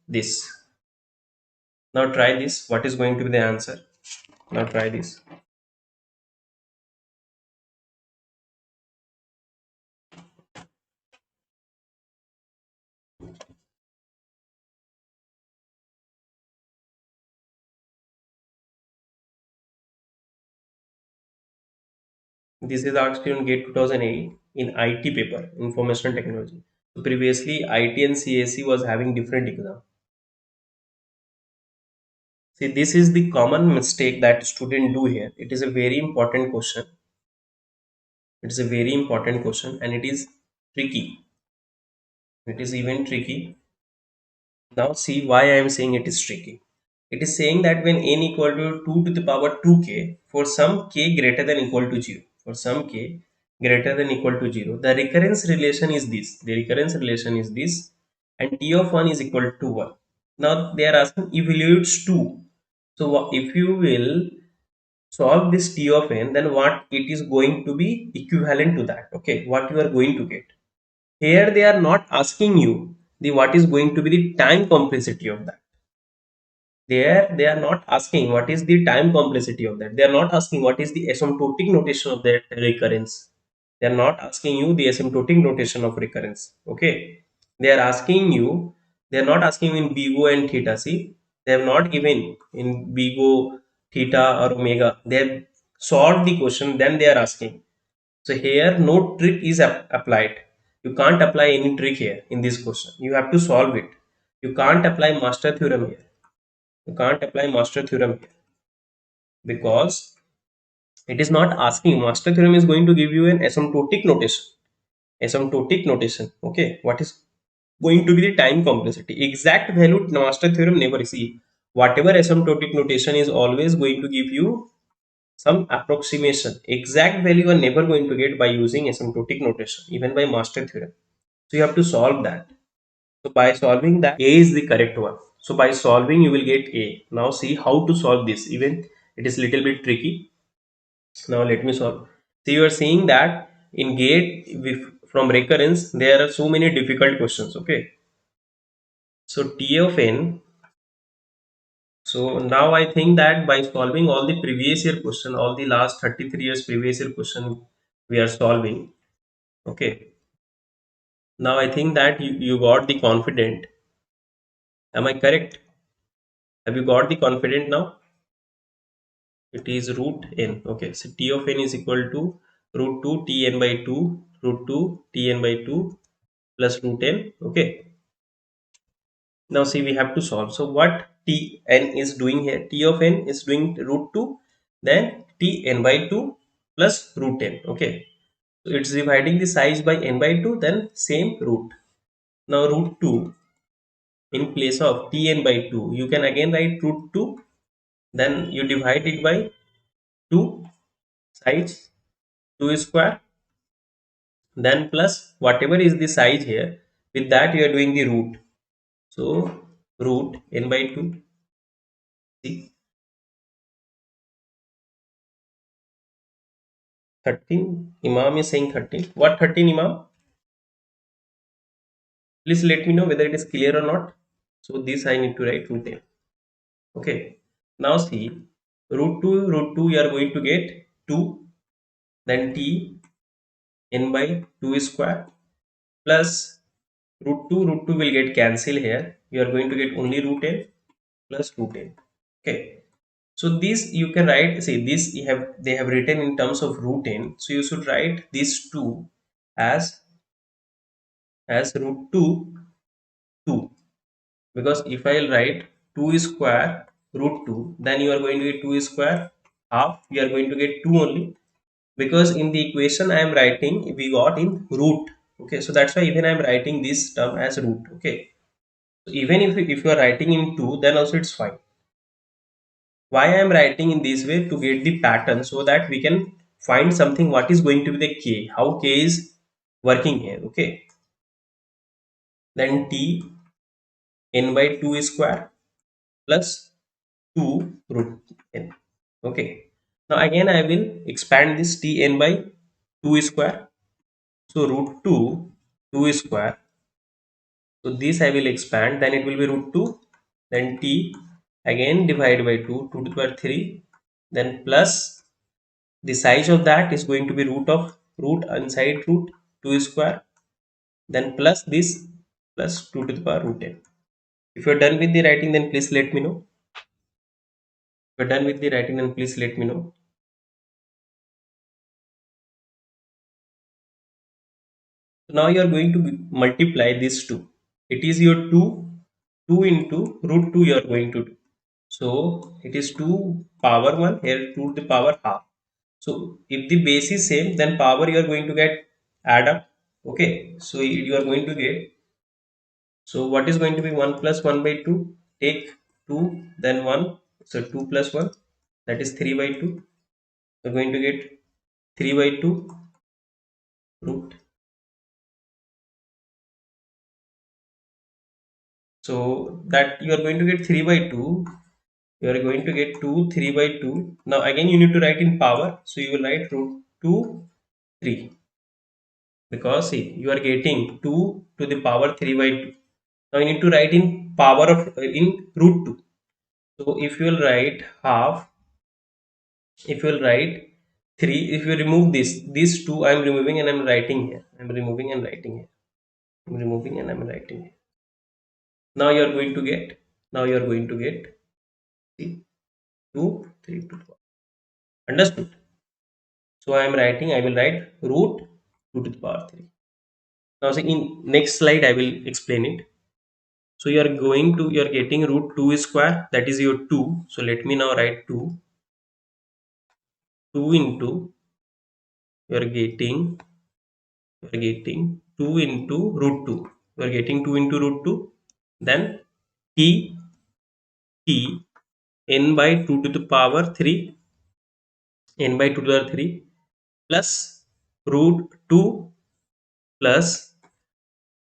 this. Now try this. What is going to be the answer? Now try this. This is asked in GATE 2008 in IT paper, Information Technology. So previously, IT and CSE was having different exam. See, this is the common mistake that student do here. It is a very important question. It is a very important question and it is tricky. It is even tricky. Now see why I am saying it is tricky. It is saying that when n equal to 2 to the power 2k for some k greater than equal to 0, for some k greater than equal to 0, the recurrence relation is this. The recurrence relation is this and t of 1 is equal to 1. Now they are asking evaluates 2. So if you will solve this t of n, then what it is going to be equivalent to that. Okay, what you are going to get. Here they are not asking you the what is going to be the time complexity of that. There they are not asking what is the time complexity of that. They are not asking what is the asymptotic notation of that recurrence. They are not asking you the asymptotic notation of recurrence. Okay. They are asking you, they are not asking in BGO and theta. See, they have not given in BGO, theta or omega. They have solved the question, then they are asking. So here no trick is applied. You can't apply any trick here in this question. You have to solve it. You can't apply master theorem here. You can't apply master theorem here because it is not asking. Master theorem is going to give you an asymptotic notation. Asymptotic notation. Okay, what is going to be the time complexity? Exact value master theorem never see. Whatever asymptotic notation is always going to give you some approximation. Exact value you are never going to get by using asymptotic notation, even by master theorem. So you have to solve that. So by solving that, A is the correct one. So by solving, you will get A. Now see how to solve this. Even it is little bit tricky. Now let me solve. So you are seeing that in GATE from recurrence, there are so many difficult questions. Okay. So T of n. So now I think that by solving all the previous year question, all the last 33 years previous year question we are solving. Okay. Now I think that you got the confident. Am I correct? Have you got the confident now? It is root n. Okay, so t of n is equal to root 2 tn by 2 root 2 tn by 2 plus root n. Okay, now see we have to solve. So what tn is doing here, t of n is doing root 2, then tn by 2 plus root n. Okay, so it's dividing the size by n by 2, then same root. Now root 2 in place of tn by 2, you can again write root 2, then you divide it by 2 size 2 square, then plus whatever is the size here, with that you are doing the root. So root n by 2. See, 13. Imam is saying 13. What 13, Imam? Please let me know whether it is clear or not. So this I need to write root n. Okay, now see, root 2 you are going to get 2, then t n by 2 square plus root 2 will get cancelled here. You are going to get only root n plus root n. Okay, so this you can write, say this they have written in terms of root n, so you should write these two as root 2 2, because if I'll write 2 square root 2, then you are going to get 2 square half, you are going to get 2 only, because in the equation I am writing we got in root. Okay, so that's why even I am writing this term as root. Okay, so even if you are writing in 2, then also it's fine. Why I am writing in this way, to get the pattern so that we can find something what is going to be the k, how k is working here. Okay, then t n by 2 square plus 2 root n. Okay, now again I will expand this t n by 2 square, so root 2 2 square So this I will expand, then it will be root 2, then t again divide by 2, 2 to the power 3, then plus the size of that is going to be root inside root 2 square, then plus this plus 2 to the power root n. If you're done with the writing, then please let me know. If you're done with the writing, then please let me know. So now you are going to multiply these two. It is your 2 into root 2 you are going to do. So it is 2 power 1, here 2 to the power half. So if the base is same, then power you are going to get add up. Okay, so you are going to get, so what is going to be 1 plus 1 by 2? Take 2, then 1. So 2 plus 1, that is 3 by 2. You're going to get 3 by 2 root. So that you are going to get 3 by 2. You are going to get 2, 3 by 2. Now again you need to write in power. So you will write root 2, 3. Because see, you are getting 2 to the power 3 by 2. Now you need to write in power of in root 2. So if you will write half, if you will write 3, if you remove this, these 2 I am removing and I am writing here. I am removing and writing here. I am removing and I am writing here. Now you are going to get, now you are going to get, see, 2, 3 to 4. Understood? So I am writing, I will write root 2 to the power 3. Now see, in next slide I will explain it. So you are going to, you are getting root 2 square, that is your 2. So let me now write 2. 2 into, you are getting, you are getting 2 into root 2. You are getting 2 into root 2. Then t, t, n by 2 to the power 3, n by 2 to the power 3 plus root 2 plus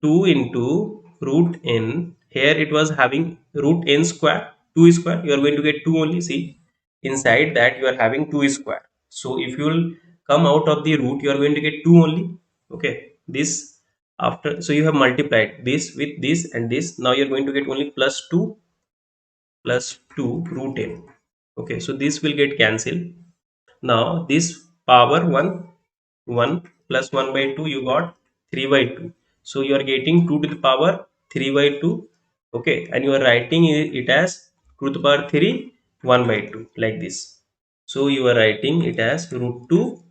2 into root n. Here it was having root n square, 2 square. You are going to get 2 only. See, inside that you are having 2 square. So if you will come out of the root, you are going to get 2 only. Okay, this after, so you have multiplied this with this and this. Now you are going to get only plus 2 root n. Okay, so this will get cancelled. Now this power 1, 1 plus 1 by 2, you got 3 by 2. So you are getting 2 to the power 3 by 2. Okay, and you are writing it as 2 to the power 3, 1 by 2 like this. So you are writing it as root 2,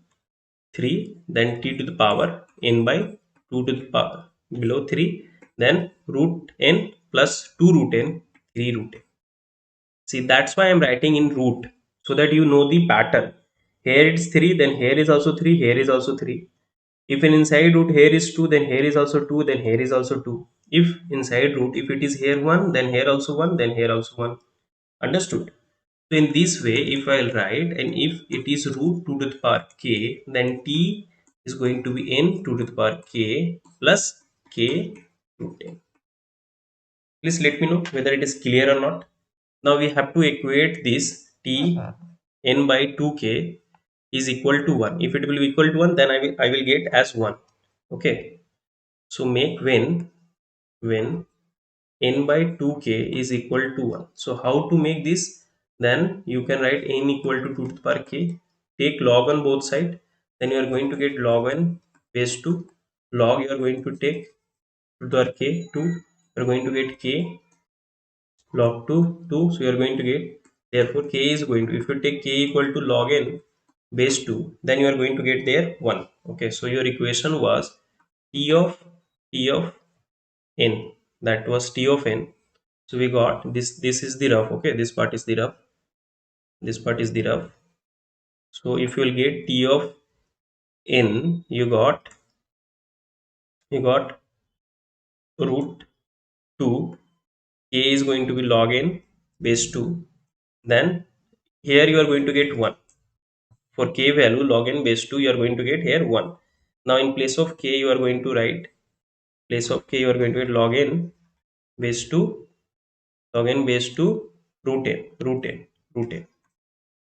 3, then t to the power n by 2 to the power below 3, then root n plus 2 root n, 3 root n. See, that's why I'm writing in root, so that you know the pattern. Here it's 3, then here is also 3, here is also 3. If in inside root here is 2, then here is also 2, then here is also 2. If inside root, if it is here 1, then here also 1, then here also 1. Understood? So in this way, if I'll write, and if it is root 2 to the power k, then t is going to be n 2 to the power k plus k root n. Please let me know whether it is clear or not. Now we have to equate this t n by 2k is equal to 1. If it will be equal to 1, then I will get as 1. Okay. So make when n by 2k is equal to 1. So how to make this? Then you can write n equal to 2 to the power k. Take log on both sides. Then you are going to get log n base 2. Log you are going to take 2 to the power k 2. You are going to get k log 2 2. So you are going to get, therefore k is going to, if you take k equal to log n base 2, then you are going to get there 1. Okay, so your equation was t of n, that was t of n. So we got this is the rough. Okay, this part is the rough, this part is the rough. So if you will get t of n, you got root 2, k is going to be log n base 2, then here you are going to get 1. For k value log n base 2, you are going to get here 1. Now in place of k, you are going to write, place of k you are going to get log n base 2, log n base 2 root n.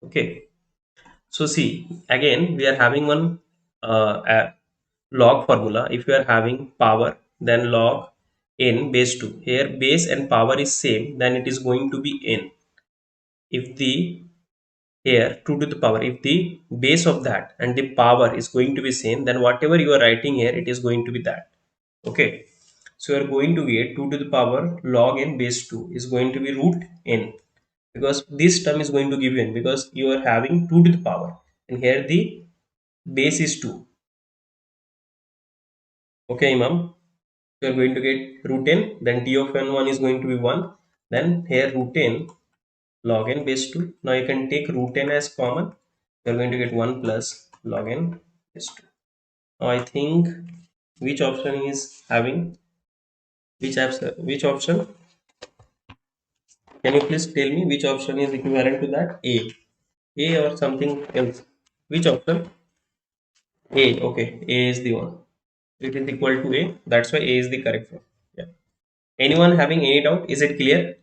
Okay, so see, again we are having one log formula. If you are having power, then log n base 2. Here base and power is same, then it is going to be n. If the here 2 to the power, if the base of that and the power is going to be same, then whatever you are writing here, it is going to be that. Okay. So you are going to get 2 to the power log n base 2 is going to be root n, because this term is going to give you n because you are having 2 to the power and here the base is 2. Okay, Imam. You are going to get root n, then t of n1 is going to be 1, then here root n log n base 2. Now you can take root n as common. You are going to get 1 plus log n base 2. Now I think which option is having which option? Can you please tell me which option is equivalent to that? A or something else? Which option? A. Okay, A is the one. It is equal to A. That's why A is the correct one. Yeah. Anyone having any doubt? Is it clear?